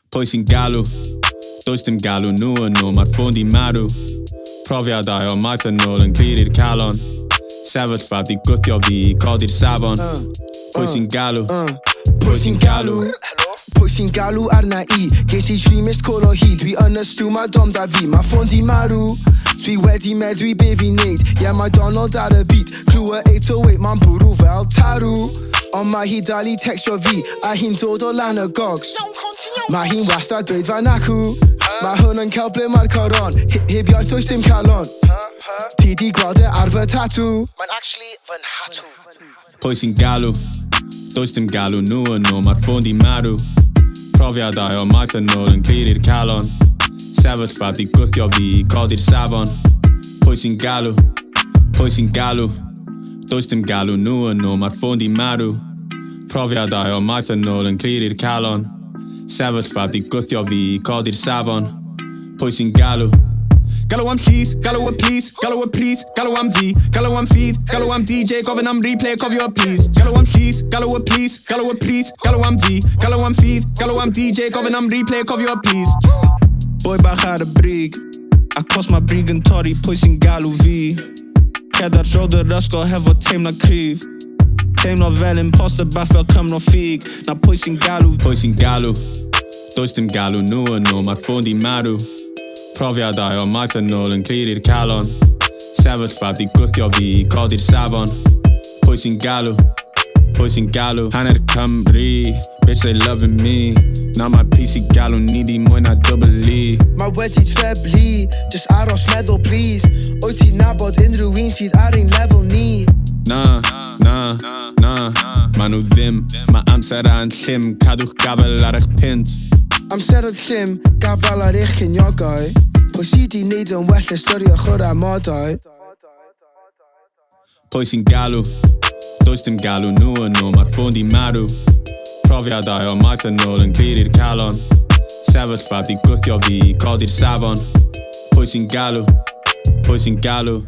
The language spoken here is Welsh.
Pwy sy'n galw? Does dim galw nhw yn nhw, mae'r ffôn di marw. Profiadau o maith yn ôl yn clir i'r calon. Sefyllfa di gwthio fi i codi'r safon. Pwy sy'n galw? Pwy sy'n galw? Pwy sy'n galw arna i? Ges i 3 missed call o hyd. Dwi yn y stw, mae dom da fi, mae ffôn di marw. Dwi wedi meddwi be fi'n neud. Yeah, mae Donald ar y beat. Clwa 808, mae'n bwrw fel tarw. Ond mae hi dal i textio fi, a hi'n dod o lan y gogs. Mae hi'n wastad dweud fan acw. Mae hwn yn cael ble mae'r coron. Heb iaith does dim calon. Ti di gweld e ar fy tatw. Mae'n actually fy nhatw. Pwy sy'n galw? Does dim galw nhw yn nhw, mae'r ffôn di marw. Profiadau o maith yn ôl yn clir i'r calon. Sefyllfa di gwthio fi i codi'r safon. Pwy sy'n galw? Pwy sy'n galw? Does dim galw nhw yn nhw, mae'r ffôn di marw. Profiadau o maith yn ôl yn clir i'r calon. Sefyllfa di gwthio fi i codi'r safon. Pwy sy'n galw? Galw am llys, galw y plis, galw y plis, galw am di, galw am ffydd, galw am DJ, gofyn am replay, cofio please. Galw am llys, galw y plis, galw y plis, galw am di, galw am ffydd, galw am DJ, gofyn am replay, cofio please. Boi bach ar y brig, acos mae brig yn torri, pwy sy'n galw fi? Cedar drod yr ysgol hefo teimlo cryf. Teimlo fel imposter bach fel Cymro ffug. Na pwy sy'n galw? Pwy sy'n galw? Does dim galw nhw yn nhw, mae'r ffôn di marw. Profiadau o maith yn ôl yn clir i'r calon. Sefyllfa di gwthio fi i codi'r safon. Pwy sy'n galw? Pwy sy'n galw? Hanner Cymru, bitch they loving me. Na mae PC galw ni di mwy na double E. Mae wedi treblu, just aros meddwl please. Wyt ti'n nabod unrhyw un sydd ar ein lefel ni? Na, ma nhw ddim. Mae amser a'n llym, cadwch gafel ar eich pint. Amserodd llym, gafel ar eich cyniogau. Pwy sydd di neud yn well ystyriwch o'r amodau? Pwy sy'n galw? Does dim galw nhw yn nhw, mae'r ffôn di marw. Profiadau o maith yn ôl yn clir i'r calon. Sefyllfa di gwthio fi i codi'r safon. Pwy sy'n galw? Pwy sy'n galw?